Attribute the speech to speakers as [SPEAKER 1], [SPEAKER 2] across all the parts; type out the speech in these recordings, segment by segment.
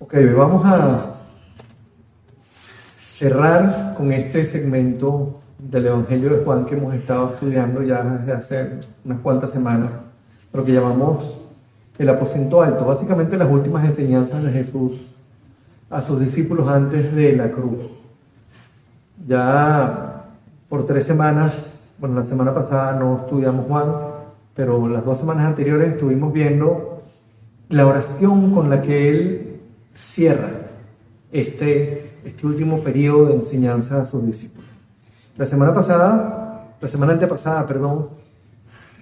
[SPEAKER 1] Ok, hoy vamos a cerrar con este segmento del Evangelio de Juan que hemos estado estudiando ya desde hace unas cuantas semanas, lo que llamamos el aposento alto, básicamente las últimas enseñanzas de Jesús a sus discípulos antes de la cruz. Ya por 3 semanas, bueno, la semana pasada no estudiamos Juan, pero las 2 semanas anteriores estuvimos viendo la oración con la que él cierra este último periodo de enseñanza a sus discípulos. La semana antepasada,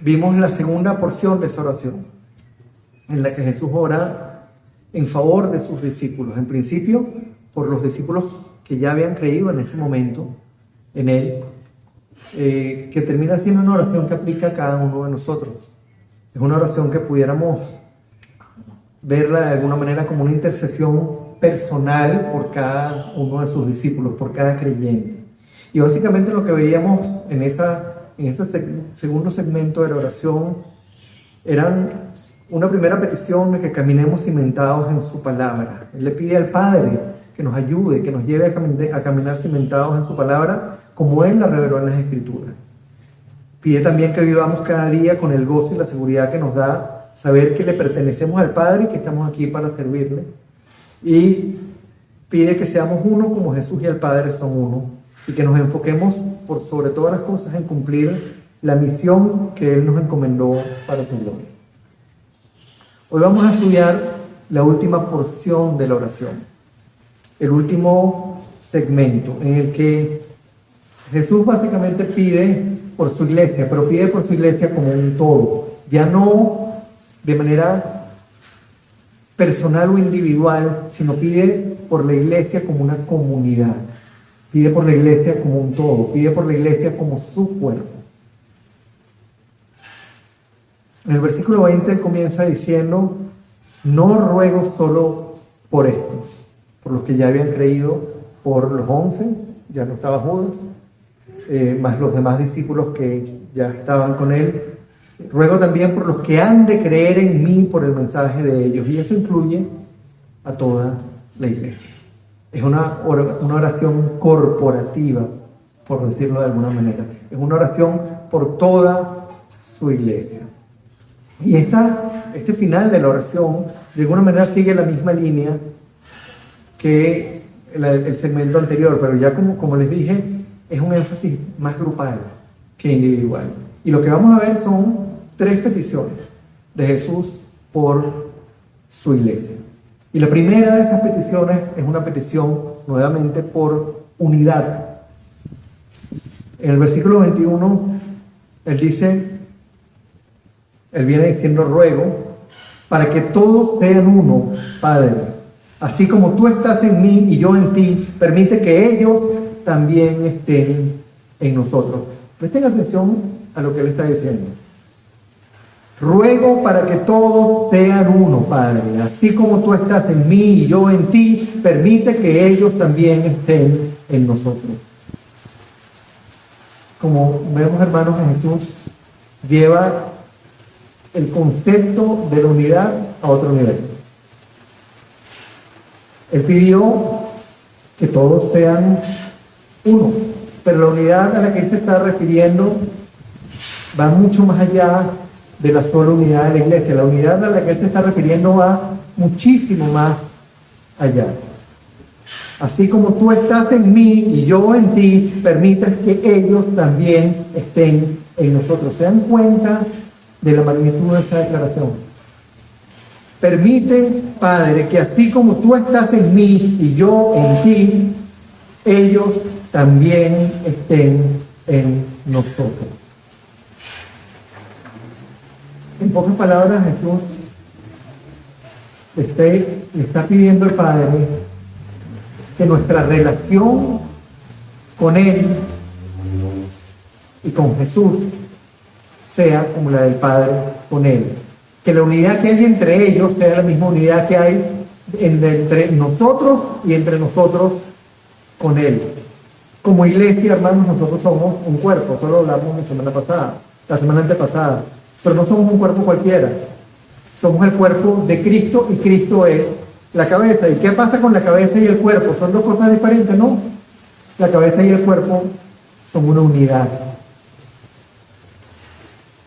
[SPEAKER 1] vimos la segunda porción de esa oración, en la que Jesús ora en favor de sus discípulos, en principio por los discípulos que ya habían creído en ese momento en Él, que termina siendo una oración que aplica a cada uno de nosotros. Es una oración que pudiéramos verla de alguna manera como una intercesión personal por cada uno de sus discípulos, por cada creyente. Y básicamente lo que veíamos en ese segundo segmento de la oración eran una primera petición de que caminemos cimentados en su palabra. Él le pide al Padre que nos ayude, que nos lleve a caminar cimentados en su palabra, como Él la reveló en las Escrituras. Pide también que vivamos cada día con el gozo y la seguridad que nos da saber que le pertenecemos al Padre y que estamos aquí para servirle. Y pide que seamos uno como Jesús y el Padre son uno, y que nos enfoquemos por sobre todas las cosas en cumplir la misión que Él nos encomendó para su gloria. Hoy vamos a estudiar la última porción de la oración, el último segmento en el que Jesús básicamente pide por su iglesia, pero pide por su iglesia como un todo, ya no de manera personal o individual, sino pide por la iglesia como una comunidad, pide por la iglesia como un todo, pide por la iglesia como su cuerpo. En el versículo 20 comienza diciendo: no ruego solo por estos, por los que ya habían creído, por los 11, ya no estaba Judas, más los demás discípulos que ya estaban con él. Ruego también por los que han de creer en mí por el mensaje de ellos. Y eso incluye a toda la iglesia. Es una oración corporativa, por decirlo de alguna manera. Es una oración por toda su iglesia. Y este final de la oración, de alguna manera, sigue la misma línea que el segmento anterior, pero ya como les dije, es un énfasis más grupal que individual. Y lo que vamos a ver son 3 peticiones de Jesús por su iglesia. Y la primera de esas peticiones es una petición nuevamente por unidad. En el versículo 21, Él viene diciendo: ruego para que todos sean uno, Padre, así como tú estás en mí y yo en ti, permite que ellos también estén en nosotros. Presten atención a lo que Él está diciendo. Ruego para que todos sean uno, Padre, así como tú estás en mí y yo en ti, permite que ellos también estén en nosotros. Como vemos, hermanos, Jesús lleva el concepto de la unidad a otro nivel. Él pidió que todos sean uno, pero la unidad a la que Él se está refiriendo va mucho más allá de la sola unidad de la iglesia. La unidad a la que Él se está refiriendo va muchísimo más allá. Así como tú estás en mí y yo en ti, permitas que ellos también estén en nosotros. ¿Se dan cuenta de la magnitud de esa declaración? Permite, Padre, que así como tú estás en mí y yo en ti, ellos también estén en nosotros. En pocas palabras, Jesús le está pidiendo al Padre que nuestra relación con Él y con Jesús sea como la del Padre con Él. Que la unidad que hay entre ellos sea la misma unidad que hay entre nosotros y entre nosotros con Él. Como iglesia, hermanos, nosotros somos un cuerpo. Eso lo hablamos la semana antepasada. Pero no somos un cuerpo cualquiera. Somos el cuerpo de Cristo y Cristo es La cabeza. ¿Y qué pasa con la cabeza y el cuerpo? ¿Son dos cosas diferentes? No. La cabeza y el cuerpo son una unidad.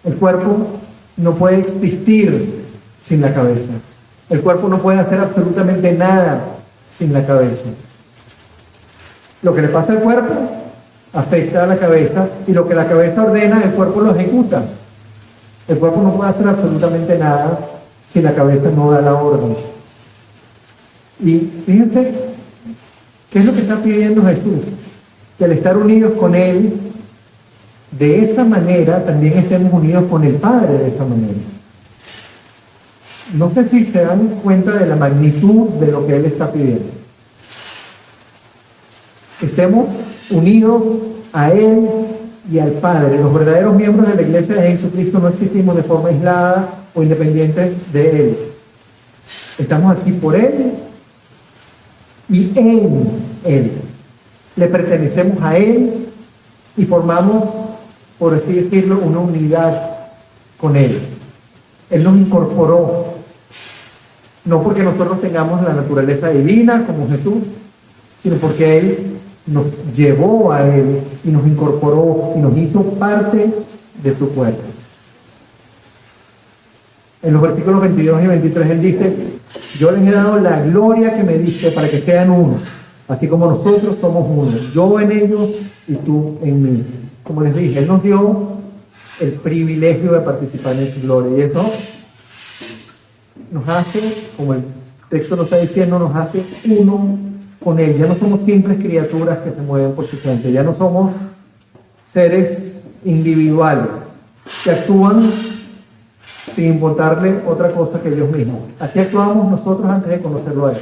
[SPEAKER 1] El cuerpo no puede existir sin la cabeza. El cuerpo no puede hacer absolutamente nada sin la cabeza. Lo que le pasa al cuerpo afecta a la cabeza, y lo que la cabeza ordena, el cuerpo lo ejecuta. El cuerpo no puede hacer absolutamente nada si la cabeza no da la orden. Y fíjense, ¿qué es lo que está pidiendo Jesús? Que al estar unidos con Él, de esa manera también estemos unidos con el Padre de esa manera. No sé si se dan cuenta de la magnitud de lo que Él está pidiendo. Estemos unidos a Él y al Padre. Los verdaderos miembros de la Iglesia de Jesucristo no existimos de forma aislada o independiente de Él. Estamos aquí por Él y en Él. Le pertenecemos a Él y formamos, por así decirlo, una unidad con Él. Él nos incorporó, no porque nosotros tengamos la naturaleza divina como Jesús, sino porque Él nos llevó a Él y nos incorporó y nos hizo parte de su cuerpo. En los versículos 22 y 23 Él dice: yo les he dado la gloria que me diste para que sean uno, así como nosotros somos uno, yo en ellos y tú en mí. Como les dije, Él nos dio el privilegio de participar en su gloria, y eso nos hace, como el texto nos está diciendo, nos hace uno con Él. Ya no somos simples criaturas que se mueven por su gente, ya no somos seres individuales que actúan sin importarle otra cosa que ellos mismos. Así actuábamos nosotros antes de conocerlo a Él.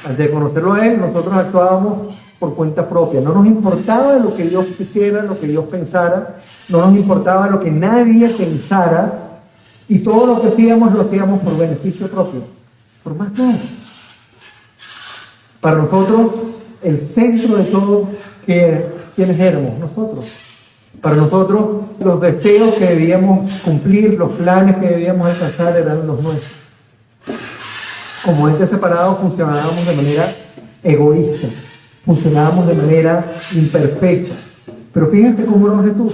[SPEAKER 1] Antes de conocerlo a Él, nosotros actuábamos por cuenta propia. No nos importaba lo que Dios quisiera, lo que Dios pensara, no nos importaba lo que nadie pensara, y todo lo que hacíamos lo hacíamos por beneficio propio, por más nada. Para nosotros, el centro de todo, ¿quiénes éramos? Nosotros. Para nosotros, los deseos que debíamos cumplir, los planes que debíamos alcanzar eran los nuestros. Como entes separados funcionábamos de manera egoísta, funcionábamos de manera imperfecta. Pero fíjense cómo era Jesús.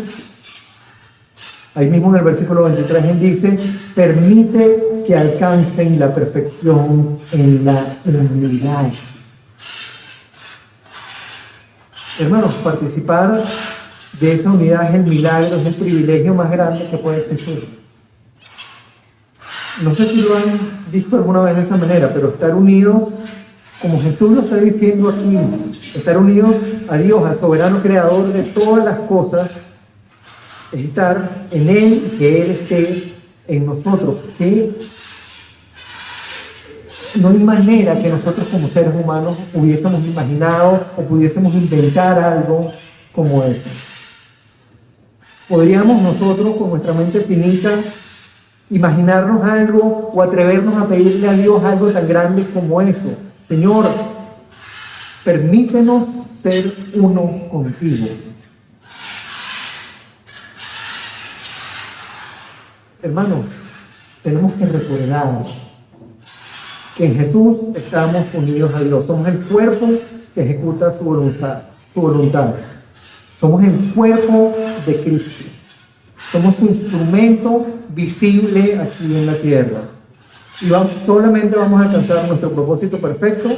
[SPEAKER 1] Ahí mismo en el versículo 23 Él dice: permite que alcancen la perfección en la humildad. Hermanos, participar de esa unidad es el milagro, es el privilegio más grande que puede existir. No sé si lo han visto alguna vez de esa manera, pero estar unidos, como Jesús lo está diciendo aquí, estar unidos a Dios, al soberano creador de todas las cosas, es estar en Él y que Él esté en nosotros. Que no hay manera que nosotros como seres humanos hubiésemos imaginado o pudiésemos inventar algo como eso. ¿Podríamos nosotros, con nuestra mente finita, imaginarnos algo o atrevernos a pedirle a Dios algo tan grande como eso? Señor, permítenos ser uno contigo. Hermanos, tenemos que recordar que en Jesús estamos unidos a Dios. Somos el cuerpo que ejecuta su voluntad. Somos el cuerpo de Cristo. Somos su instrumento visible aquí en la tierra. Y solamente vamos a alcanzar nuestro propósito perfecto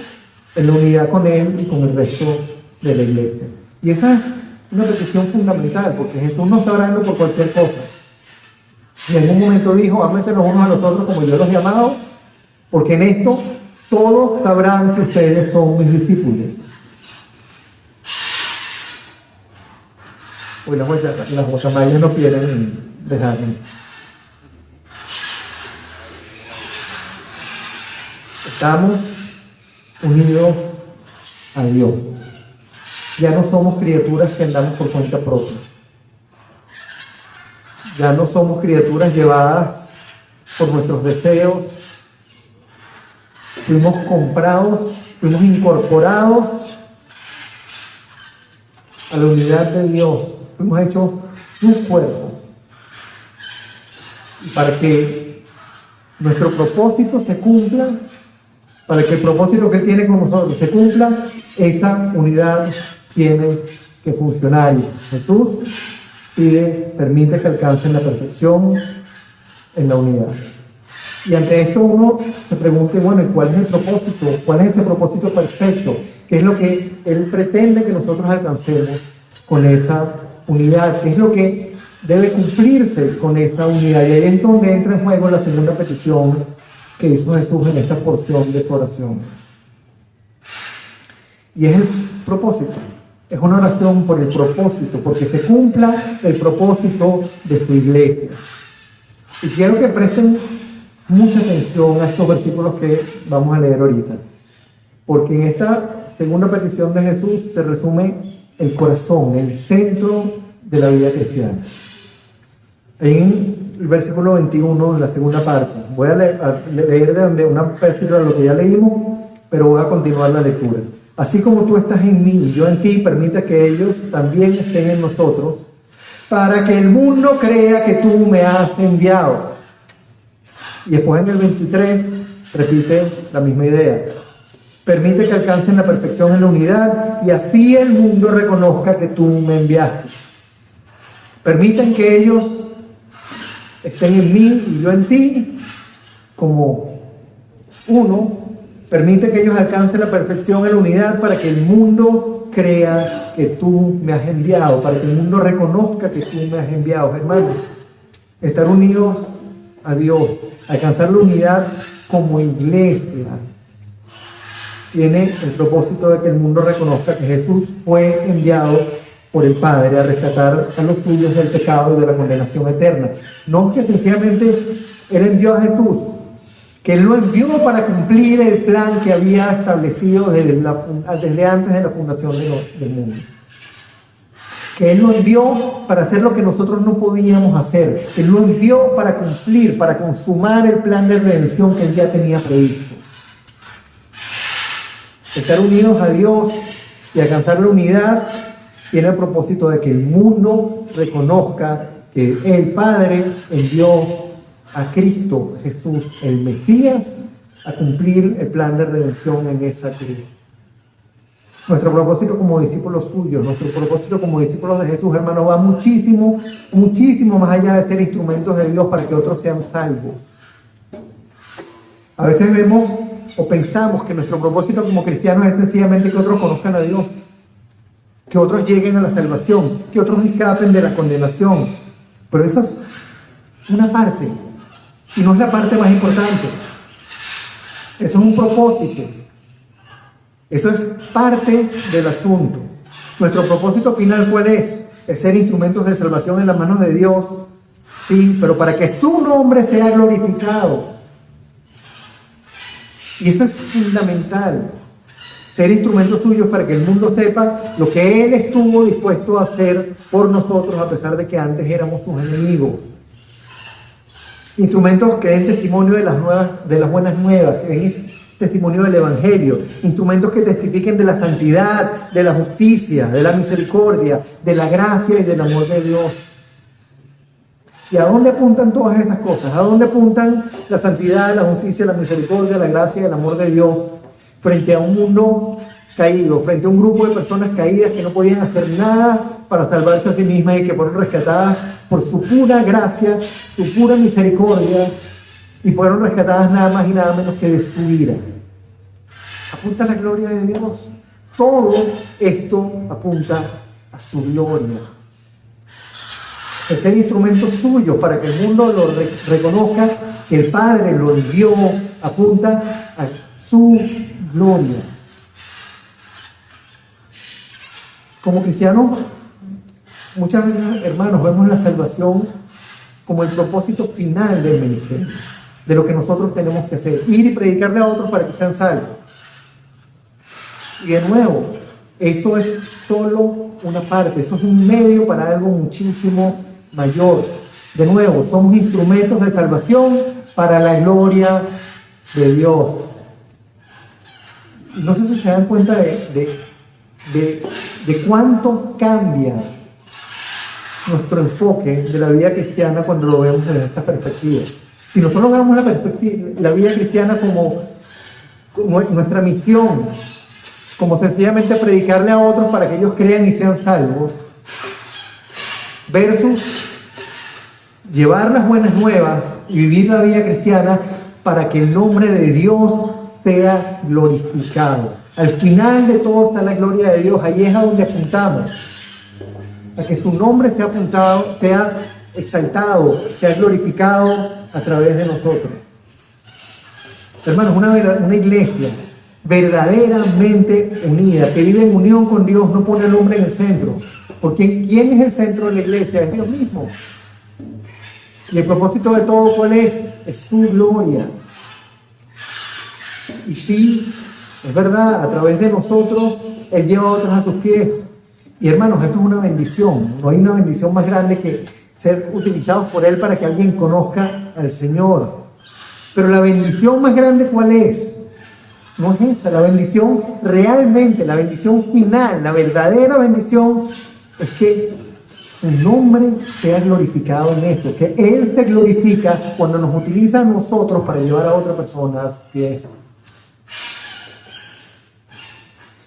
[SPEAKER 1] en la unidad con Él y con el resto de la iglesia. Y esa es una petición fundamental, porque Jesús no está orando por cualquier cosa. Y en un momento dijo: ámense los unos a los otros como yo los he amado, porque en esto todos sabrán que ustedes son mis discípulos. Hoy las guacamayas no quieren dejarme. Estamos unidos a Dios. Ya no somos criaturas que andamos por cuenta propia. Ya no somos criaturas llevadas por nuestros deseos. Fuimos comprados, fuimos incorporados a la unidad de Dios. Fuimos hechos su cuerpo. Y para que nuestro propósito se cumpla, Para que el propósito que Él tiene con nosotros se cumpla, esa unidad tiene que funcionar. Y Jesús permite que alcancen la perfección en la unidad. Y ante esto uno se pregunte, bueno, ¿y cuál es el propósito? ¿Cuál es ese propósito perfecto? ¿Qué es lo que Él pretende que nosotros alcancemos con esa unidad? ¿Qué es lo que debe cumplirse con esa unidad? Y ahí es donde entra en juego la segunda petición que hizo Jesús en esta porción de su oración. Y es el propósito. Es una oración por el propósito, porque se cumpla el propósito de su iglesia. Y quiero que presten mucha atención a estos versículos que vamos a leer ahorita, porque en esta segunda petición de Jesús se resume el corazón, el centro de la vida cristiana. En el versículo 21, en la segunda parte, voy a leer de donde una versículo de lo que ya leímos, pero voy a continuar la lectura. Así como tú estás en mí y yo en ti, permite que ellos también estén en nosotros, para que el mundo crea que tú me has enviado. Y después en el 23 repite la misma idea. Permite que alcancen la perfección en la unidad y así el mundo reconozca que tú me enviaste. Permiten que ellos estén en mí y yo en ti como uno. Permite que ellos alcancen la perfección en la unidad para que el mundo crea que tú me has enviado, para que el mundo reconozca que tú me has enviado. Hermanos, estar unidos a Dios, alcanzar la unidad como iglesia, tiene el propósito de que el mundo reconozca que Jesús fue enviado por el Padre a rescatar a los suyos del pecado y de la condenación eterna. No que sencillamente Él envió a Jesús, que Él lo envió para cumplir el plan que había establecido desde antes de la fundación del mundo. Que Él lo envió para hacer lo que nosotros no podíamos hacer. Él lo envió para cumplir, para consumar el plan de redención que Él ya tenía previsto. Estar unidos a Dios y alcanzar la unidad tiene el propósito de que el mundo reconozca que el Padre envió a Cristo Jesús, el Mesías, a cumplir el plan de redención en esa cruz. Nuestro propósito como discípulos suyos, nuestro propósito como discípulos de Jesús, hermano, va muchísimo, muchísimo más allá de ser instrumentos de Dios para que otros sean salvos. A veces vemos o pensamos que nuestro propósito como cristianos es sencillamente que otros conozcan a Dios, que otros lleguen a la salvación, que otros escapen de la condenación. Pero eso es una parte, y no es la parte más importante. Eso es un propósito. Eso es parte del asunto. Nuestro propósito final, ¿cuál es? Es ser instrumentos de salvación en las manos de Dios, sí, pero para que su nombre sea glorificado. Y eso es fundamental. Ser instrumentos suyos para que el mundo sepa lo que Él estuvo dispuesto a hacer por nosotros, a pesar de que antes éramos sus enemigos. Instrumentos que den testimonio de las buenas nuevas, que den testimonio del Evangelio. Instrumentos que testifiquen de la santidad, de la justicia, de la misericordia, de la gracia y del amor de Dios. ¿Y a dónde apuntan todas esas cosas? ¿A dónde apuntan la santidad, la justicia, la misericordia, la gracia y el amor de Dios frente a un mundo caído, frente a un grupo de personas caídas que no podían hacer nada para salvarse a sí mismas y que fueron rescatadas por su pura gracia, su pura misericordia, y fueron rescatadas nada más y nada menos que de su ira? Apunta a la gloria de Dios. Todo esto apunta a su gloria. El ser instrumentos suyos para que el mundo lo reconozca, que el Padre lo envió, apunta a su gloria. Como cristianos, muchas veces, hermanos, vemos la salvación como el propósito final del ministerio, de lo que nosotros tenemos que hacer, ir y predicarle a otros para que sean salvos. Y de nuevo, eso es solo una parte, eso es un medio para algo muchísimo mayor. De nuevo, somos instrumentos de salvación para la gloria de Dios. No sé si se dan cuenta de cuánto cambia nuestro enfoque de la vida cristiana cuando lo vemos desde esta perspectiva. Si nosotros vemos la vida cristiana como nuestra misión, como sencillamente predicarle a otros para que ellos crean y sean salvos, versus llevar las buenas nuevas y vivir la vida cristiana para que el nombre de Dios sea glorificado. Al final de todo está la gloria de Dios, ahí es a donde apuntamos, a que su nombre sea apuntado, sea exaltado, sea glorificado a través de nosotros. Hermanos, una iglesia verdaderamente unida, que vive en unión con Dios, no pone al hombre en el centro. Porque ¿quién es el centro de la iglesia? Es Dios mismo. Y el propósito de todo, ¿cuál es? Es su gloria. Y sí, es verdad, a través de nosotros, Él lleva a otros a sus pies. Y hermanos, eso es una bendición. No hay una bendición más grande que ser utilizados por Él para que alguien conozca al Señor. Pero la bendición más grande, ¿cuál es? No es esa. La bendición realmente, la bendición final, la verdadera bendición es que su nombre sea glorificado en eso. Que Él se glorifica cuando nos utiliza a nosotros para llevar a otra persona a sus pies.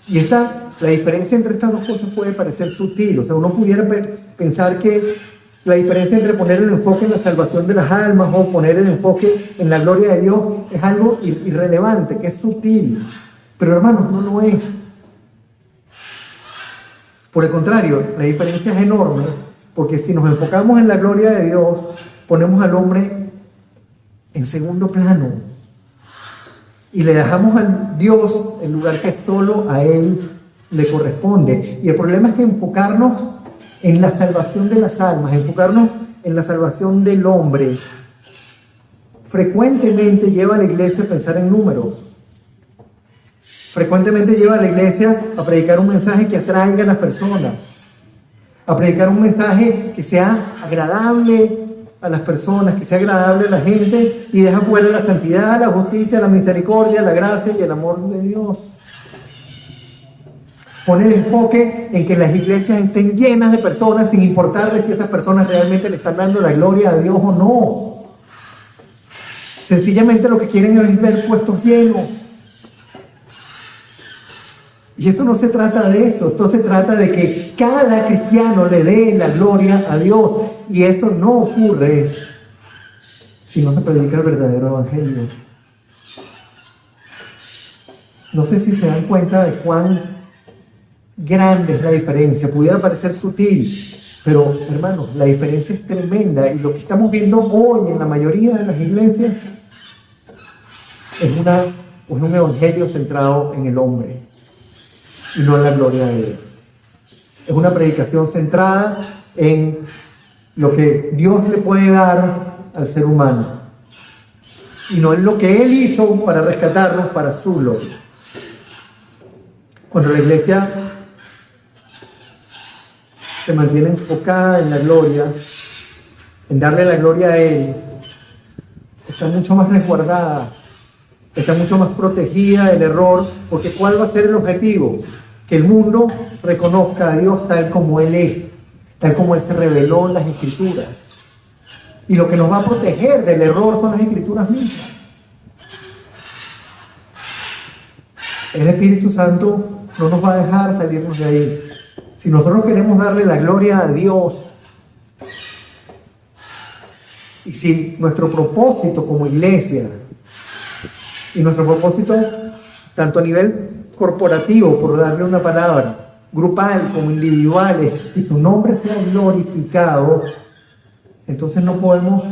[SPEAKER 1] Y la diferencia entre estas dos cosas puede parecer sutil. O sea, uno pudiera pensar que la diferencia entre poner el enfoque en la salvación de las almas o poner el enfoque en la gloria de Dios es algo irrelevante, que es sutil. Pero hermanos, no lo es. Por el contrario, la diferencia es enorme, porque si nos enfocamos en la gloria de Dios, ponemos al hombre en segundo plano. Y le dejamos a Dios el lugar que solo a Él le corresponde. Y el problema es que enfocarnos en la salvación de las almas, enfocarnos en la salvación del hombre, frecuentemente lleva a la iglesia a pensar en números. Frecuentemente lleva a la iglesia a predicar un mensaje que atraiga a las personas, a predicar un mensaje que sea agradable a las personas, que sea agradable a la gente, y deja fuera la santidad, la justicia, la misericordia, la gracia y el amor de Dios. Pone el enfoque en que las iglesias estén llenas de personas, sin importarles si esas personas realmente le están dando la gloria a Dios o no. Sencillamente lo que quieren es ver puestos llenos. Y esto no se trata de eso, esto se trata de que cada cristiano le dé la gloria a Dios. Y eso no ocurre si no se predica el verdadero evangelio. No sé si se dan cuenta de cuán grande es la diferencia. Pudiera parecer sutil, pero hermanos, la diferencia es tremenda. Y lo que estamos viendo hoy en la mayoría de las iglesias es un evangelio centrado en el hombre y no en la gloria de Dios. Es una predicación centrada en lo que Dios le puede dar al ser humano y no en lo que Él hizo para rescatarnos para su gloria. Cuando la iglesia se mantiene enfocada en la gloria, en darle la gloria a Él, está mucho más resguardada, está mucho más protegida del error, porque ¿cuál va a ser el objetivo? Que el mundo reconozca a Dios tal como Él es, tal como Él se reveló en las Escrituras. Y lo que nos va a proteger del error son las Escrituras mismas. El Espíritu Santo no nos va a dejar salirnos de ahí. Si nosotros queremos darle la gloria a Dios, y si nuestro propósito como iglesia, y nuestro propósito tanto a nivel corporativo, por darle una palabra, grupal como individuales, y su nombre sea glorificado, entonces no podemos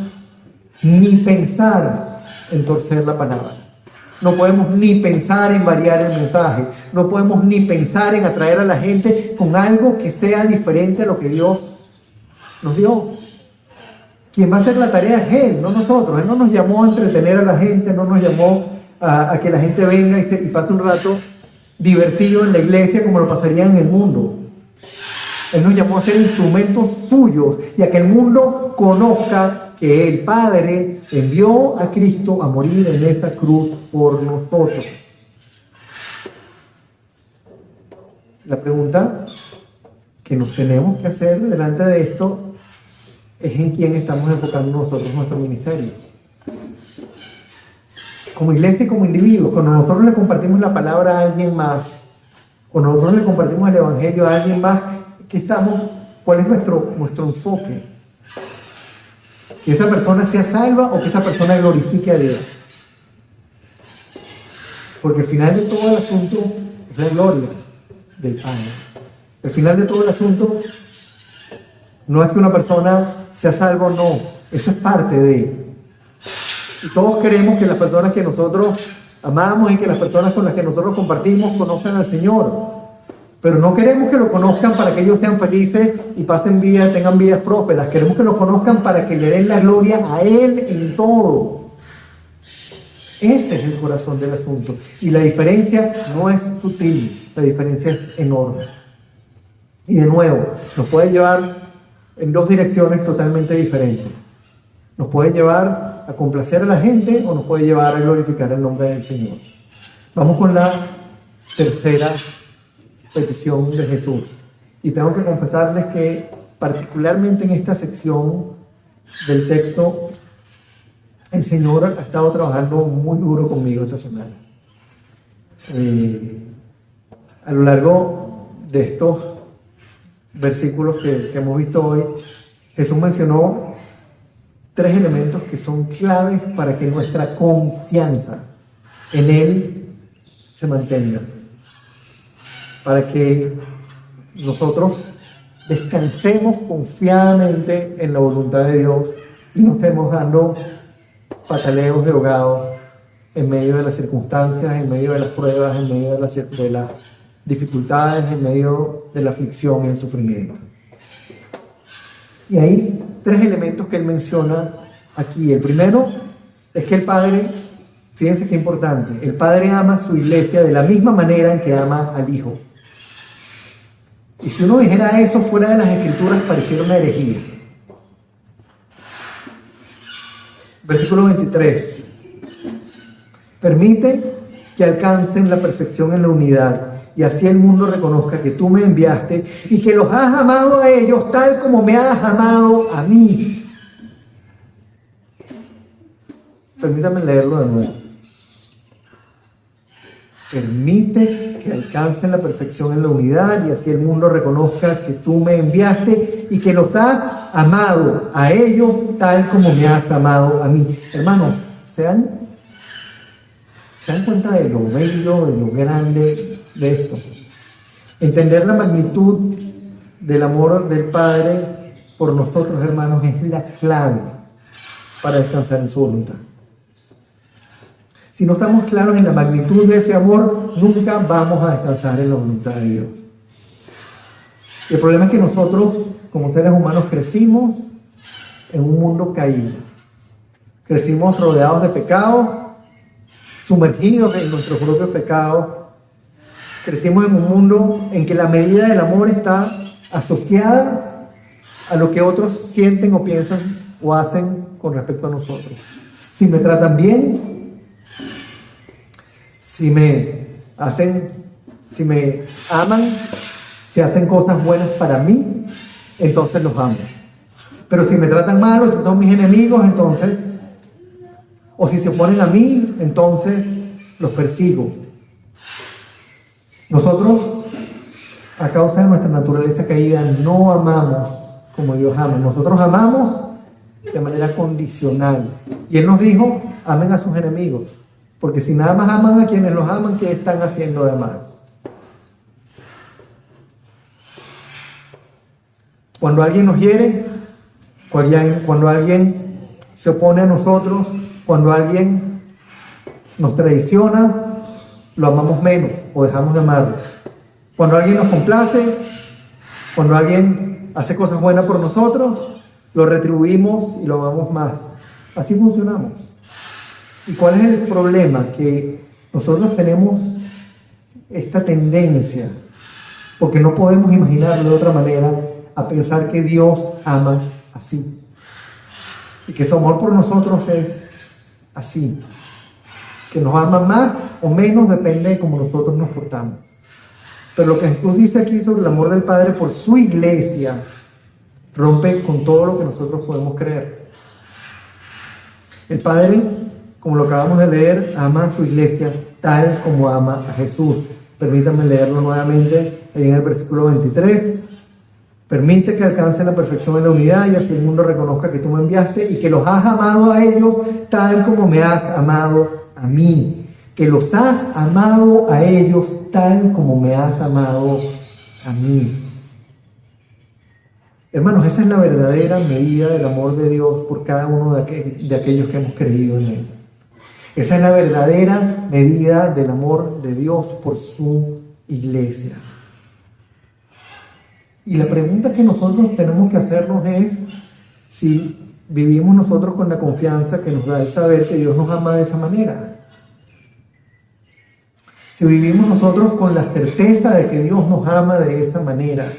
[SPEAKER 1] ni pensar en torcer la palabra. No podemos ni pensar en variar el mensaje. No podemos ni pensar en atraer a la gente con algo que sea diferente a lo que Dios nos dio. Quien va a hacer la tarea es Él, no nosotros. Él no nos llamó a entretener a la gente, no nos llamó a que la gente venga y pase un rato divertido en la iglesia como lo pasaría en el mundo. Él nos llamó a ser instrumentos suyos y a que el mundo conozca que el Padre envió a Cristo a morir en esa cruz por nosotros. La pregunta que nos tenemos que hacer delante de esto es en quién estamos enfocando nosotros nuestro ministerio. como iglesia y como individuos, cuando nosotros le compartimos la palabra a alguien más, cuando nosotros le compartimos el evangelio a alguien más, ¿cuál es nuestro enfoque? Que esa persona sea salva o que esa persona glorifique a Dios. Porque el final de todo el asunto es la gloria del Padre. El final de todo el asunto no es que una persona sea salva o no, eso es parte de. Y todos queremos que las personas que nosotros amamos y que las personas con las que nosotros compartimos conozcan al Señor. Pero no queremos que lo conozcan para que ellos sean felices y pasen vidas, tengan vidas prósperas. Queremos que lo conozcan para que le den la gloria a Él en todo. Ese es el corazón del asunto. Y la diferencia no es sutil, la diferencia es enorme. Y de nuevo, nos puede llevar en dos direcciones totalmente diferentes. Nos puede llevar a complacer a la gente o nos puede llevar a glorificar el nombre del Señor. Vamos con la tercera petición de Jesús. Y tengo que confesarles que particularmente en esta sección del texto, el Señor ha estado trabajando muy duro conmigo esta semana. A lo largo de estos versículos que hemos visto hoy, Jesús mencionó 3 elementos que son claves para que nuestra confianza en Él se mantenga. Para que nosotros descansemos confiadamente en la voluntad de Dios y no estemos dando pataleos de ahogado en medio de las circunstancias, en medio de las pruebas, en medio de las dificultades, en medio de la aflicción y el sufrimiento. Y hay 3 elementos que él menciona aquí. El primero es que el Padre, fíjense qué importante, el Padre ama a su iglesia de la misma manera en que ama al Hijo. Y si uno dijera eso fuera de las Escrituras, pareciera una herejía. Versículo 23. Permite que alcancen la perfección en la unidad, y así el mundo reconozca que tú me enviaste y que los has amado a ellos tal como me has amado a mí. Permítame leerlo de nuevo. Permite que alcancen la perfección en la unidad y así el mundo reconozca que tú me enviaste y que los has amado a ellos tal como me has amado a mí. Hermanos, ¿se dan cuenta de lo bello, de lo grande de esto? Entender la magnitud del amor del Padre por nosotros, hermanos, es la clave para descansar en su voluntad. Si no estamos claros en la magnitud de ese amor, nunca vamos a descansar en la voluntad de Dios. Y el problema es que nosotros, como seres humanos, crecimos en un mundo caído. Crecimos rodeados de pecado, sumergidos en nuestros propios pecados. Crecimos en un mundo en que la medida del amor está asociada a lo que otros sienten o piensan o hacen con respecto a nosotros. Si me tratan bien, si me aman, si hacen cosas buenas para mí, entonces los amo. Pero si me tratan mal o si son mis enemigos, entonces, o si se oponen a mí, entonces los persigo. Nosotros, a causa de nuestra naturaleza caída, no amamos como Dios ama. Nosotros amamos de manera condicional. Y Él nos dijo, amen a sus enemigos. Porque si nada más aman a quienes los aman, ¿qué están haciendo además? Cuando alguien nos hiere, cuando alguien se opone a nosotros, cuando alguien nos traiciona, lo amamos menos o dejamos de amarlo. Cuando alguien nos complace, cuando alguien hace cosas buenas por nosotros, lo retribuimos y lo amamos más. Así funcionamos. ¿Y cuál es el problema? Que nosotros tenemos esta tendencia, porque no podemos imaginarlo de otra manera, a pensar que Dios ama así. Y que su amor por nosotros es así. Que nos ama más o menos depende de cómo nosotros nos portamos. Pero lo que Jesús dice aquí sobre el amor del Padre por su iglesia rompe con todo lo que nosotros podemos creer. El Padre, como lo acabamos de leer, ama a su iglesia tal como ama a Jesús. Permítanme leerlo nuevamente ahí en el versículo 23. Permite que alcancen la perfección en la unidad y así el mundo reconozca que tú me enviaste y que los has amado a ellos tal como me has amado a mí. Que los has amado a ellos tal como me has amado a mí. Hermanos, esa es la verdadera medida del amor de Dios por cada uno de aquellos que hemos creído en Él. Esa es la verdadera medida del amor de Dios por su iglesia. Y la pregunta que nosotros tenemos que hacernos es si vivimos nosotros con la confianza que nos da el saber que Dios nos ama de esa manera. Si vivimos nosotros con la certeza de que Dios nos ama de esa manera.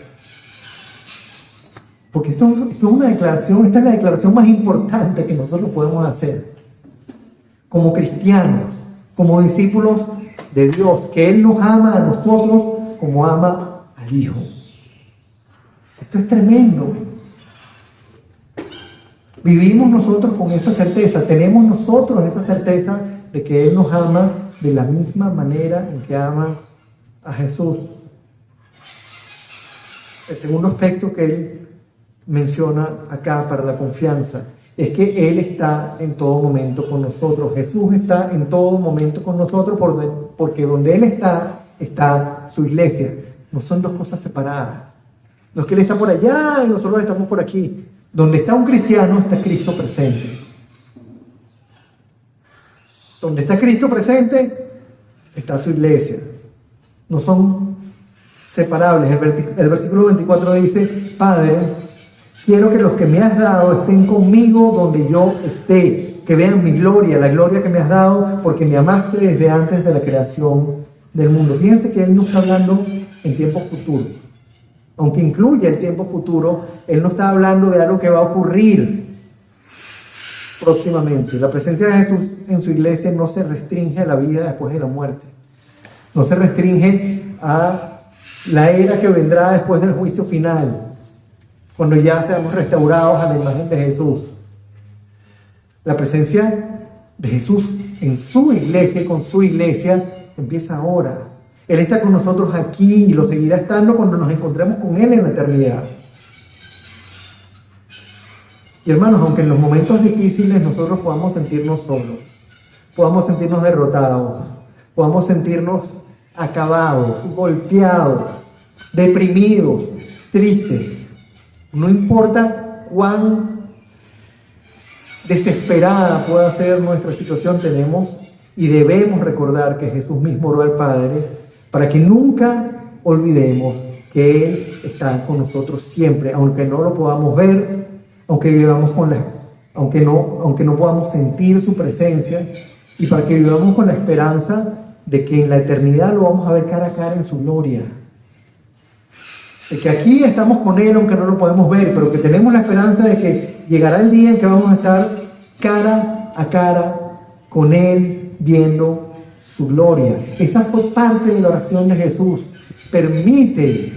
[SPEAKER 1] Porque esto es una declaración, esta es la declaración más importante que nosotros podemos hacer. Como cristianos, como discípulos de Dios, que Él nos ama a nosotros como ama al Hijo. Esto es tremendo. Vivimos nosotros con esa certeza, tenemos nosotros esa certeza de que Él nos ama de la misma manera en que ama a Jesús. El segundo aspecto que Él menciona acá para la confianza es que Él está en todo momento con nosotros. Jesús está en todo momento con nosotros porque donde Él está su iglesia. No son dos cosas separadas. No es que Él está por allá y nosotros estamos por aquí. Donde está un cristiano está Cristo presente. Donde está Cristo presente está su iglesia. No son separables. El versículo 24 dice: Padre, quiero que los que me has dado estén conmigo donde yo esté, que vean mi gloria, la gloria que me has dado, porque me amaste desde antes de la creación del mundo. Fíjense que Él no está hablando en tiempo futuro. Aunque incluye el tiempo futuro, Él no está hablando de algo que va a ocurrir próximamente. La presencia de Jesús en su iglesia no se restringe a la vida después de la muerte. No se restringe a la era que vendrá después del juicio final, cuando ya seamos restaurados a la imagen de Jesús. La presencia de Jesús en su iglesia y con su iglesia empieza ahora. Él está con nosotros aquí y lo seguirá estando cuando nos encontremos con Él en la eternidad. Y hermanos, aunque en los momentos difíciles nosotros podamos sentirnos solos, podamos sentirnos derrotados, podamos sentirnos acabados, golpeados, deprimidos, tristes, no importa cuán desesperada pueda ser nuestra situación, tenemos y debemos recordar que Jesús mismo oró al Padre para que nunca olvidemos que Él está con nosotros siempre, aunque no lo podamos ver, aunque vivamos aunque no podamos sentir su presencia, y para que vivamos con la esperanza de que en la eternidad lo vamos a ver cara a cara en su gloria. De que aquí estamos con Él aunque no lo podemos ver, pero que tenemos la esperanza de que llegará el día en que vamos a estar cara a cara con Él viendo su gloria. Esa fue parte de la oración de Jesús. Permite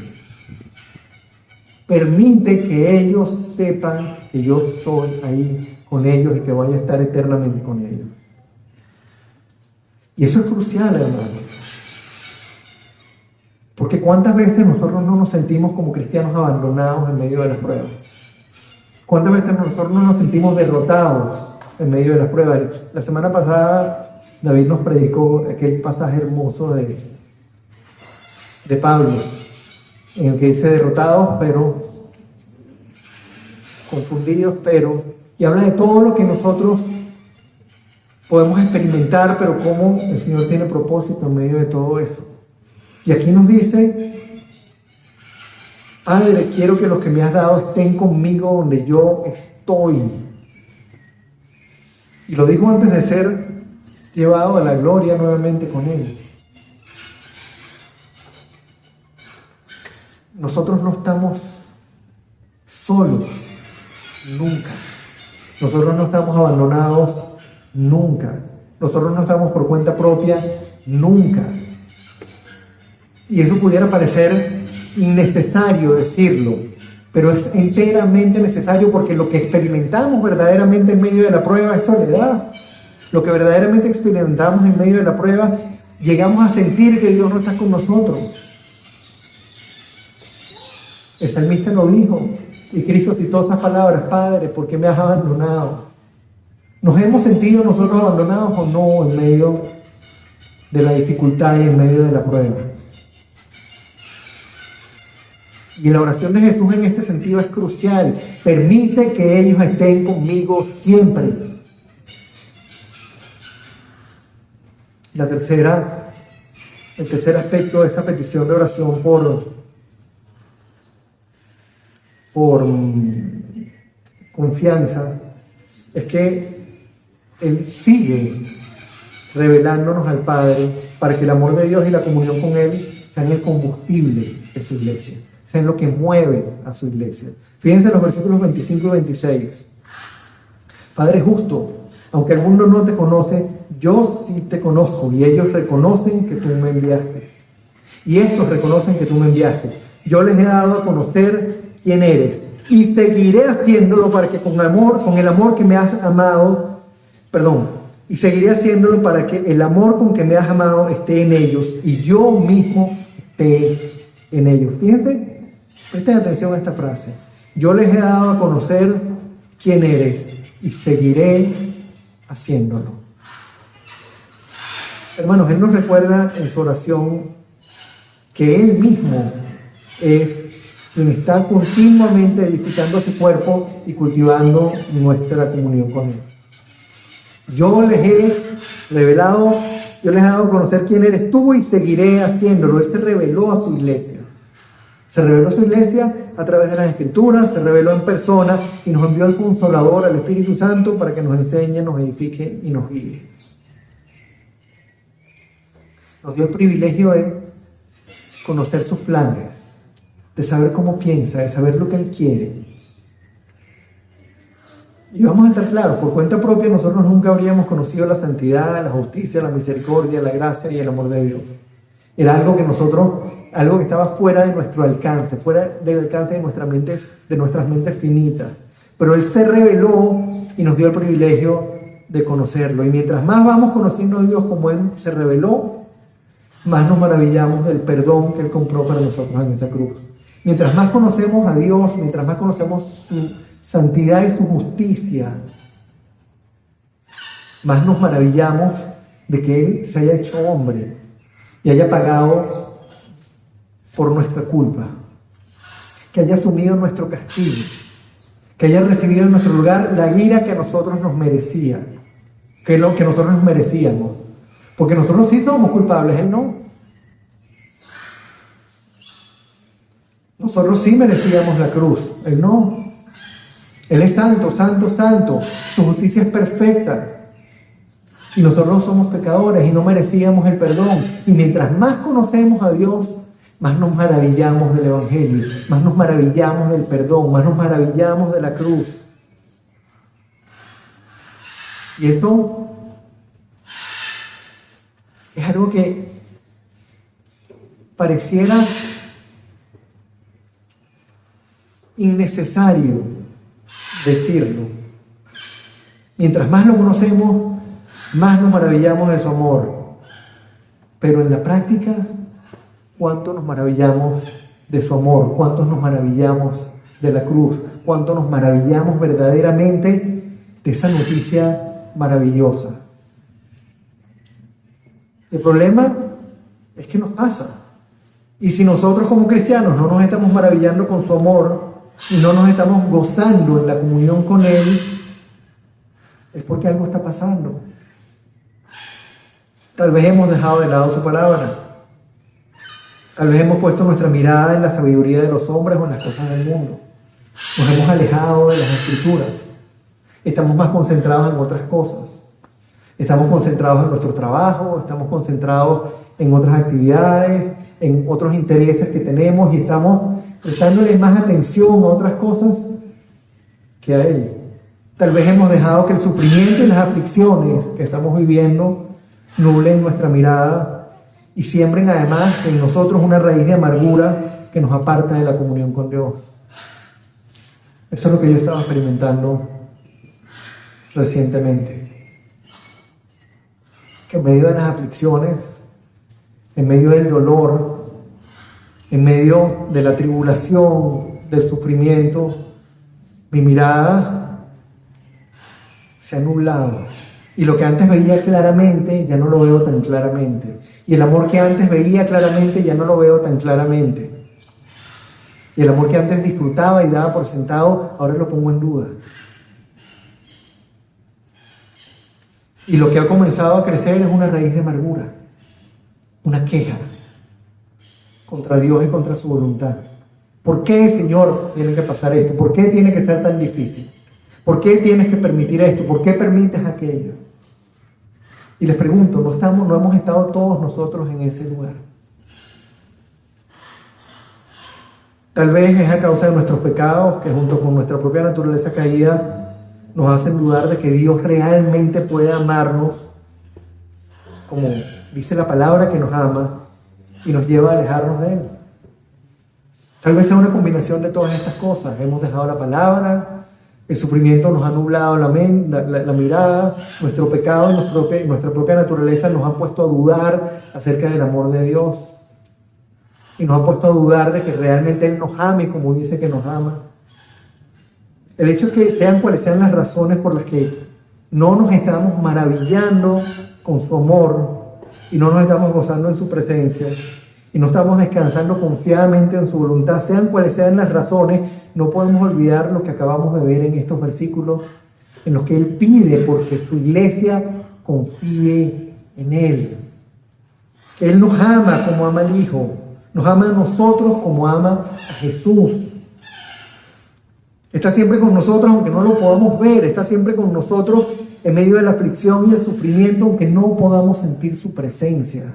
[SPEAKER 1] que ellos sepan que yo estoy ahí con ellos y que voy a estar eternamente con ellos. Y eso es crucial, hermano. Porque cuántas veces nosotros no nos sentimos como cristianos abandonados en medio de las pruebas. Cuántas veces nosotros no nos sentimos derrotados en medio de las pruebas. La semana pasada David nos predicó aquel pasaje hermoso de Pablo, en el que dice derrotados, pero confundidos, pero, y habla de todo lo que nosotros podemos experimentar, pero cómo el Señor tiene propósito en medio de todo eso. Y aquí nos dice: Padre, quiero que los que me has dado estén conmigo donde yo estoy. Y lo dijo antes de ser llevado a la gloria nuevamente con Él. Nosotros no estamos solos nunca. Nosotros no estamos abandonados nunca. Nosotros no estamos por cuenta propia nunca. Y eso pudiera parecer innecesario decirlo, pero es enteramente necesario, porque lo que experimentamos verdaderamente en medio de la prueba es soledad. lo que verdaderamente experimentamos en medio de la prueba, llegamos a sentir que Dios no está con nosotros. El salmista lo dijo, y Cristo citó esas palabras: Padre, ¿por qué me has abandonado? ¿Nos hemos sentido nosotros abandonados o no en medio de la dificultad y en medio de la prueba? Y la oración de Jesús en este sentido es crucial. Permite que ellos estén conmigo siempre. El tercer aspecto de esa petición de oración por confianza es que Él sigue revelándonos al Padre para que el amor de Dios y la comunión con Él sean el combustible de su iglesia, sean lo que mueve a su iglesia. Fíjense en los versículos 25 y 26. Padre justo, aunque el mundo no te conoce, yo sí te conozco, y ellos reconocen que tú me enviaste. Y estos reconocen que tú me enviaste. Yo les he dado a conocer quién eres, y seguiré haciéndolo para que con el amor que me has amado, y seguiré haciéndolo para que el amor con que me has amado esté en ellos, y yo mismo esté en ellos. Fíjense, presten atención a esta frase. Yo les he dado a conocer quién eres, y seguiré haciéndolo. Hermanos, Él nos recuerda en su oración que Él mismo es quien está continuamente edificando su cuerpo y cultivando nuestra comunión con Él. Yo les he dado a conocer quién eres tú y seguiré haciéndolo. Él se reveló a su iglesia. Se reveló a su iglesia a través de las Escrituras, se reveló en persona y nos envió al Consolador, al Espíritu Santo, para que nos enseñe, nos edifique y nos guíe. Nos dio el privilegio de conocer sus planes, de saber cómo piensa, de saber lo que Él quiere. Y vamos a estar claros, por cuenta propia nosotros nunca habríamos conocido la santidad, la justicia, la misericordia, la gracia y el amor de Dios. Era algo que estaba fuera de nuestro alcance, fuera del alcance de nuestras mentes finitas. Pero Él se reveló y nos dio el privilegio de conocerlo. Y mientras más vamos conociendo a Dios como Él se reveló, más nos maravillamos del perdón que Él compró para nosotros en esa cruz. Mientras más conocemos a Dios, mientras más conocemos su santidad y su justicia, más nos maravillamos de que Él se haya hecho hombre y haya pagado por nuestra culpa, que haya asumido nuestro castigo, que haya recibido en nuestro lugar la ira que a nosotros nos merecía, que es lo que nosotros nos merecíamos. Porque nosotros sí somos culpables, Él no. Nosotros sí merecíamos la cruz, Él no. Él es santo, santo, santo. Su justicia es perfecta. Y nosotros somos pecadores y no merecíamos el perdón. Y mientras más conocemos a Dios, más nos maravillamos del Evangelio, más nos maravillamos del perdón, más nos maravillamos de la cruz. Y eso es algo que pareciera innecesario decirlo. Mientras más lo conocemos, más nos maravillamos de su amor. Pero en la práctica, ¿cuánto nos maravillamos de su amor? ¿Cuánto nos maravillamos de la cruz? ¿Cuánto nos maravillamos verdaderamente de esa noticia maravillosa? El problema es que nos pasa. Y si nosotros como cristianos no nos estamos maravillando con su amor y no nos estamos gozando en la comunión con Él, es porque algo está pasando. Tal vez hemos dejado de lado su palabra. Tal vez hemos puesto nuestra mirada en la sabiduría de los hombres o en las cosas del mundo. Nos hemos alejado de las Escrituras. Estamos más concentrados en otras cosas. Estamos concentrados en nuestro trabajo, estamos concentrados en otras actividades, en otros intereses que tenemos y estamos prestándole más atención a otras cosas que a Él. Tal vez hemos dejado que el sufrimiento y las aflicciones que estamos viviendo nublen nuestra mirada y siembren además en nosotros una raíz de amargura que nos aparta de la comunión con Dios. Eso es lo que yo estaba experimentando recientemente. que en medio de las aflicciones, en medio del dolor, en medio de la tribulación, del sufrimiento, mi mirada se ha nublado. Y lo que antes veía claramente, ya no lo veo tan claramente. Y el amor que antes veía claramente, ya no lo veo tan claramente. Y el amor que antes disfrutaba y daba por sentado, ahora lo pongo en duda. Y lo que ha comenzado a crecer es una raíz de amargura, una queja contra Dios y contra su voluntad. ¿Por qué, Señor, tiene que pasar esto? ¿Por qué tiene que ser tan difícil? ¿Por qué tienes que permitir esto? ¿Por qué permites aquello? Y les pregunto, ¿no hemos estado todos nosotros en ese lugar? Tal vez es a causa de nuestros pecados, que junto con nuestra propia naturaleza caída, nos hacen dudar de que Dios realmente puede amarnos, como dice la palabra que nos ama, y nos lleva a alejarnos de Él. Tal vez sea una combinación de todas estas cosas. Hemos dejado la palabra, el sufrimiento nos ha nublado la mirada, nuestro pecado y nuestra propia naturaleza nos ha puesto a dudar acerca del amor de Dios. Y nos ha puesto a dudar de que realmente Él nos ame como dice que nos ama. El hecho es que sean cuales sean las razones por las que no nos estamos maravillando con su amor y no nos estamos gozando en su presencia y no estamos descansando confiadamente en su voluntad, sean cuales sean las razones, no podemos olvidar lo que acabamos de ver en estos versículos, en los que Él pide porque su iglesia confíe en Él. Que Él nos ama como ama al Hijo, nos ama a nosotros como ama a Jesús. Está siempre con nosotros aunque no lo podamos ver, está siempre con nosotros en medio de la aflicción y el sufrimiento aunque no podamos sentir su presencia.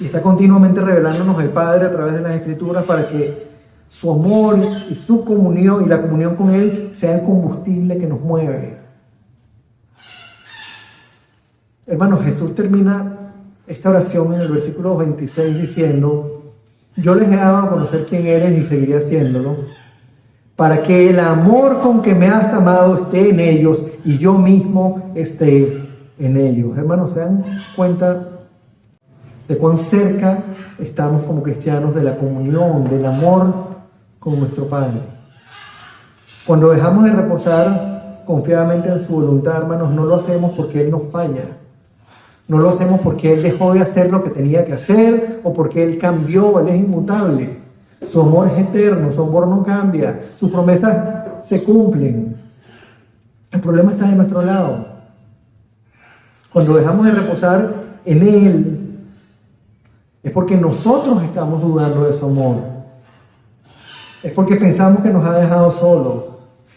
[SPEAKER 1] Y está continuamente revelándonos el Padre a través de las Escrituras para que su amor y su comunión y la comunión con Él sea el combustible que nos mueve. Hermanos, Jesús termina esta oración en el versículo 26 diciendo: yo les he dado a conocer quién eres y seguiré haciéndolo, para que el amor con que me has amado esté en ellos y yo mismo esté en ellos. Hermanos, ¿se dan cuenta de cuán cerca estamos como cristianos de la comunión, del amor con nuestro Padre? Cuando dejamos de reposar confiadamente en su voluntad, hermanos, no lo hacemos porque Él nos falla. No lo hacemos porque Él dejó de hacer lo que tenía que hacer o porque Él cambió, Él es inmutable. Su amor es eterno, su amor no cambia, sus promesas se cumplen. El problema está de nuestro lado. Cuando dejamos de reposar en Él, es porque nosotros estamos dudando de su amor. Es porque pensamos que nos ha dejado solos.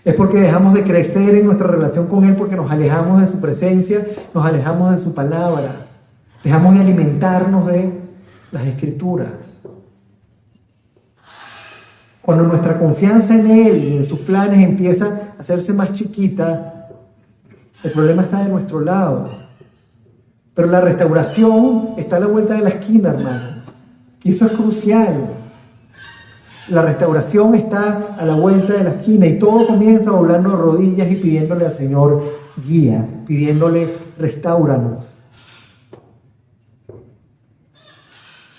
[SPEAKER 1] Es porque dejamos de crecer en nuestra relación con Él, porque nos alejamos de su presencia, nos alejamos de su palabra. Dejamos de alimentarnos de las Escrituras. Cuando nuestra confianza en Él y en sus planes empieza a hacerse más chiquita, el problema está de nuestro lado. Pero la restauración está a la vuelta de la esquina, hermano. Y eso es crucial. La restauración está a la vuelta de la esquina y todo comienza doblando rodillas y pidiéndole al Señor guía, pidiéndole restáuranos.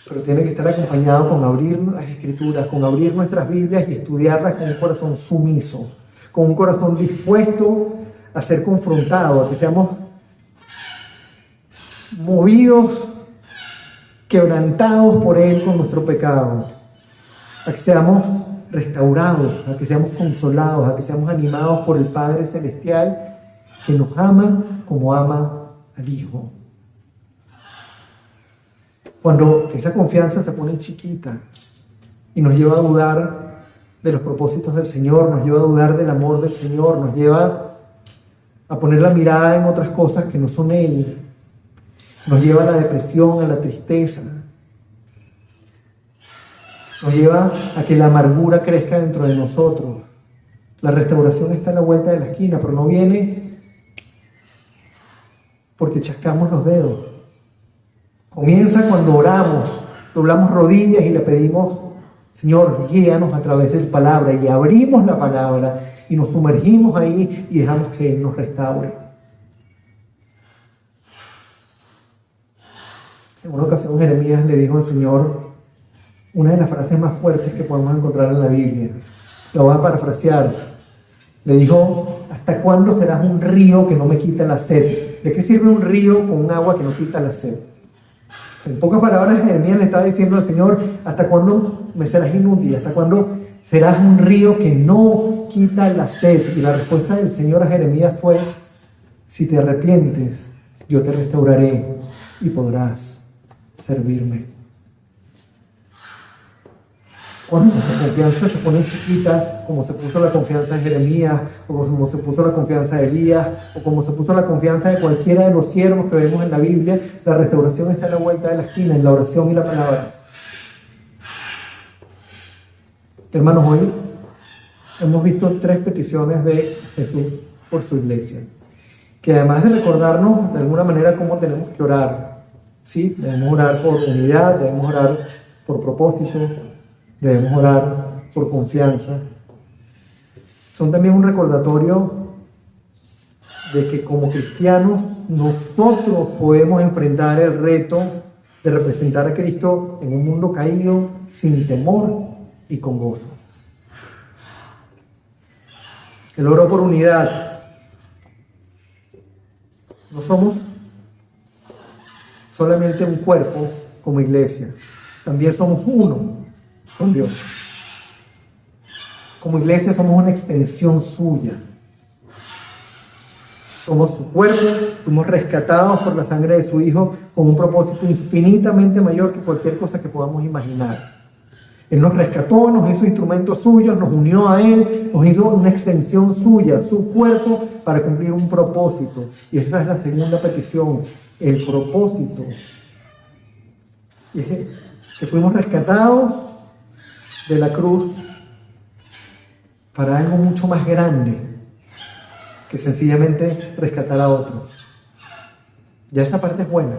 [SPEAKER 1] Pero tiene que estar acompañado con abrir las Escrituras, con abrir nuestras Biblias y estudiarlas con un corazón sumiso, con un corazón dispuesto a ser confrontado, a que seamos movidos, quebrantados por Él con nuestro pecado, a que seamos restaurados, a que seamos consolados, a que seamos animados por el Padre Celestial que nos ama como ama al Hijo. Cuando esa confianza se pone chiquita y nos lleva a dudar de los propósitos del Señor, nos lleva a dudar del amor del Señor, nos lleva a poner la mirada en otras cosas que no son Él, nos lleva a la depresión, a la tristeza, nos lleva a que la amargura crezca dentro de nosotros. La restauración está a la vuelta de la esquina, pero no viene porque chascamos los dedos. Comienza cuando oramos, doblamos rodillas y le pedimos: Señor, guíanos a través de tu palabra, y abrimos la palabra y nos sumergimos ahí y dejamos que Él nos restaure. En una ocasión Jeremías le dijo al Señor una de las frases más fuertes que podemos encontrar en la Biblia. Lo voy a parafrasear. Le dijo: ¿hasta cuándo serás un río que no me quita la sed? ¿De qué sirve un río con un agua que no quita la sed? En pocas palabras, Jeremías le estaba diciendo al Señor: ¿hasta cuándo me serás inútil? ¿Hasta cuándo serás un río que no quita la sed? Y la respuesta del Señor a Jeremías fue: si te arrepientes, yo te restauraré y podrás servirme. Cuando nuestra confianza se pone chiquita, como se puso la confianza de Jeremías, o como se puso la confianza de Elías, o como se puso la confianza de cualquiera de los siervos que vemos en la Biblia, la restauración está a la vuelta de la esquina, en la oración y la palabra. Hermanos, hoy hemos visto 3 peticiones de Jesús por su iglesia, que además de recordarnos de alguna manera cómo tenemos que orar, ¿sí? Debemos orar por unidad, debemos orar por propósito, debemos orar por confianza. Son también un recordatorio de que como cristianos nosotros podemos enfrentar el reto de representar a Cristo en un mundo caído sin temor y con gozo. El oro por unidad. No somos solamente un cuerpo como iglesia, también somos uno con Dios. Como iglesia somos una extensión suya. Somos su cuerpo, fuimos rescatados por la sangre de su Hijo con un propósito infinitamente mayor que cualquier cosa que podamos imaginar. Él nos rescató, nos hizo instrumentos suyos, nos unió a Él, nos hizo una extensión suya, su cuerpo, para cumplir un propósito. Y esta es la segunda petición, el propósito. Y es que fuimos rescatados de la cruz para algo mucho más grande que sencillamente rescatar a otros. Ya esa parte es buena,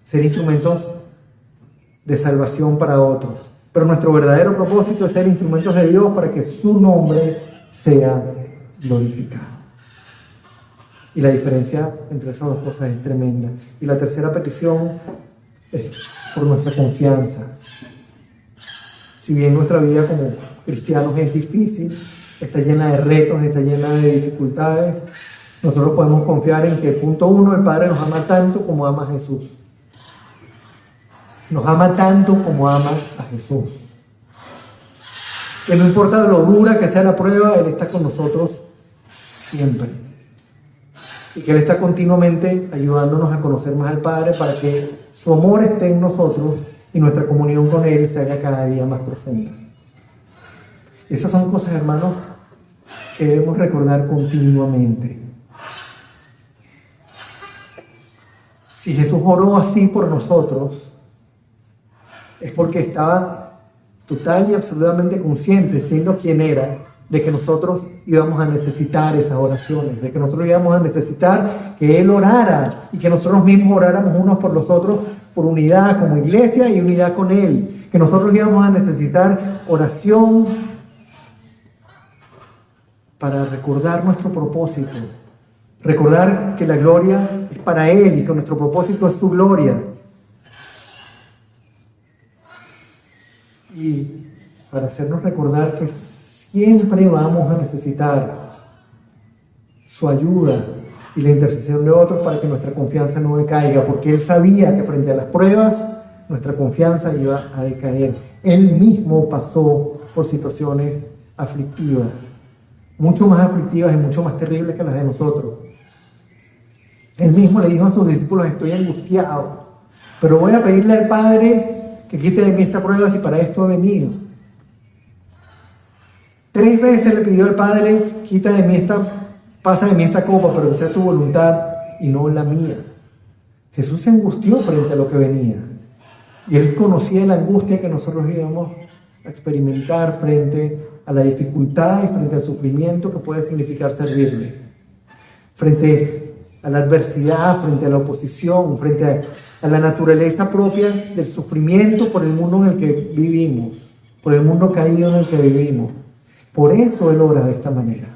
[SPEAKER 1] ser instrumentos de salvación para otros. Pero nuestro verdadero propósito es ser instrumentos de Dios para que su nombre sea glorificado. Y la diferencia entre esas dos cosas es tremenda. Y la tercera petición es por nuestra confianza. Si bien nuestra vida como cristianos es difícil, está llena de retos, está llena de dificultades, nosotros podemos confiar en que, punto 1, el Padre nos ama tanto como ama a Jesús. Nos ama tanto como ama a Jesús. Que no importa lo dura que sea la prueba, Él está con nosotros siempre. Y que Él está continuamente ayudándonos a conocer más al Padre para que su amor esté en nosotros y nuestra comunión con Él se haga cada día más profunda. Esas son cosas, hermanos, que debemos recordar continuamente. Si Jesús oró así por nosotros, es porque estaba total y absolutamente consciente, siendo quien era, de que nosotros íbamos a necesitar esas oraciones, de que nosotros íbamos a necesitar que Él orara y que nosotros mismos oráramos unos por los otros por unidad como iglesia y unidad con Él, que nosotros íbamos a necesitar oración para recordar nuestro propósito, recordar que la gloria es para Él y que nuestro propósito es su gloria. Y para hacernos recordar que siempre vamos a necesitar su ayuda y la intercesión de otros para que nuestra confianza no decaiga, porque Él sabía que frente a las pruebas nuestra confianza iba a decaer. Él mismo pasó por situaciones aflictivas, mucho más aflictivas y mucho más terribles que las de nosotros. Él mismo le dijo a sus discípulos: estoy angustiado, pero voy a pedirle al Padre que quite de mí esta prueba si para esto he venido. 3 veces le pidió al Padre: pasa de mí esta copa, pero que sea tu voluntad y no la mía. Jesús se angustió frente a lo que venía. Y Él conocía la angustia que nosotros íbamos a experimentar frente a la dificultad y frente al sufrimiento que puede significar servirle. Frente a la adversidad, frente a la oposición, frente a la naturaleza propia del sufrimiento por el mundo en el que vivimos, por el mundo caído en el que vivimos. Por eso Él ora de esta manera.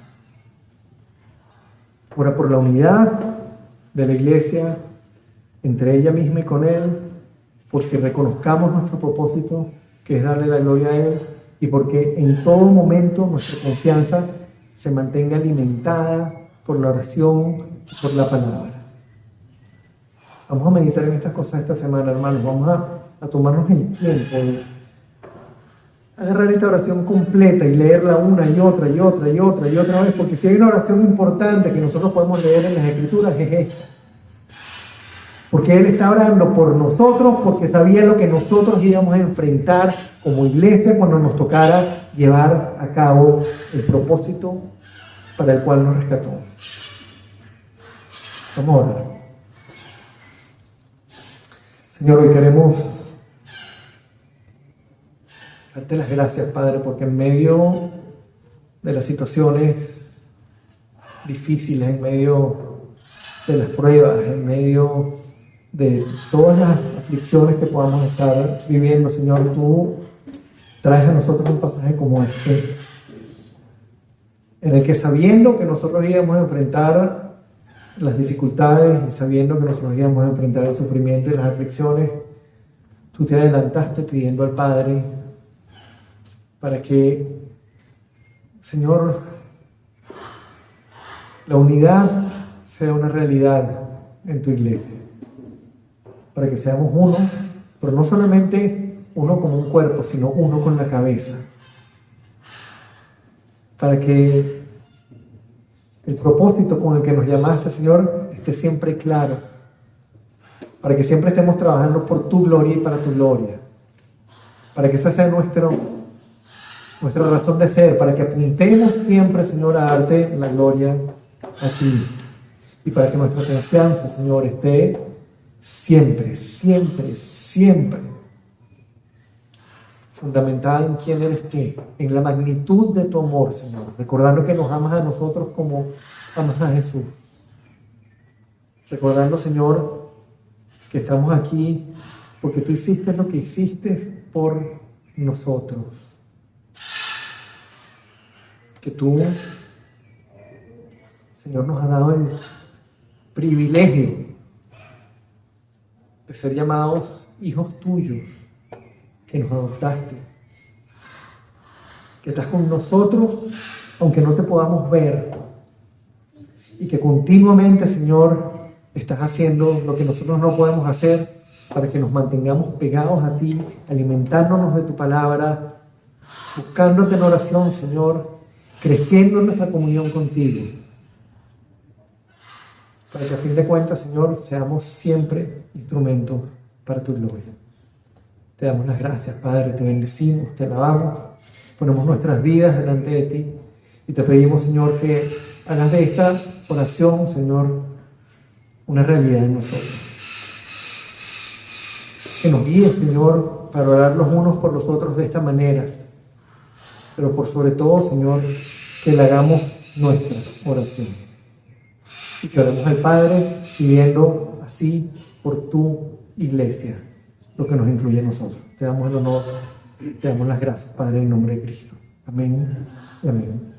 [SPEAKER 1] Ora por la unidad de la iglesia, entre ella misma y con Él, porque reconozcamos nuestro propósito, que es darle la gloria a Él, y porque en todo momento nuestra confianza se mantenga alimentada por la oración y por la palabra. Vamos a meditar en estas cosas esta semana, hermanos. Vamos a tomarnos el tiempo de agarrar esta oración completa y leerla una y otra y otra y otra y otra vez, porque si hay una oración importante que nosotros podemos leer en las Escrituras es esta. Porque Él está orando por nosotros, porque sabía lo que nosotros íbamos a enfrentar como iglesia cuando nos tocara llevar a cabo el propósito para el cual nos rescató. Vamos a orar. Señor, hoy queremos darte las gracias, Padre, porque en medio de las situaciones difíciles, en medio de las pruebas, en medio de todas las aflicciones que podamos estar viviendo, Señor, tú traes a nosotros un pasaje como este, en el que, sabiendo que nosotros íbamos a enfrentar las dificultades y sabiendo que nosotros íbamos a enfrentar el sufrimiento y las aflicciones, tú te adelantaste pidiendo al Padre para que, Señor, la unidad sea una realidad en tu iglesia, para que seamos uno, pero no solamente uno como un cuerpo, sino uno con la cabeza, para que el propósito con el que nos llamaste, Señor, esté siempre claro, para que siempre estemos trabajando por tu gloria y para tu gloria, para que esa sea nuestra razón de ser, para que apuntemos siempre, Señor, a darte la gloria a ti, y para que nuestra confianza, Señor, esté siempre, siempre, siempre fundamentada en quién eres tú, en la magnitud de tu amor, Señor, recordando que nos amas a nosotros como amas a Jesús, recordando, Señor, que estamos aquí porque tú hiciste lo que hiciste por nosotros, que tú, Señor, nos has dado el privilegio de ser llamados hijos tuyos, que nos adoptaste, que estás con nosotros aunque no te podamos ver, y que continuamente, Señor, estás haciendo lo que nosotros no podemos hacer para que nos mantengamos pegados a ti, alimentándonos de tu palabra, buscándote en oración, Señor, creciendo en nuestra comunión contigo, para que a fin de cuentas, Señor, seamos siempre instrumentos para tu gloria. Te damos las gracias, Padre, te bendecimos, te alabamos, ponemos nuestras vidas delante de ti y te pedimos, Señor, que hagas de esta oración, Señor, una realidad en nosotros. Que nos guíes, Señor, para orar los unos por los otros de esta manera, pero por sobre todo, Señor, que le hagamos nuestra oración. Y que oremos al Padre pidiendo así por tu iglesia, lo que nos incluye a nosotros. Te damos el honor, te damos las gracias, Padre, en nombre de Cristo. Amén y amén.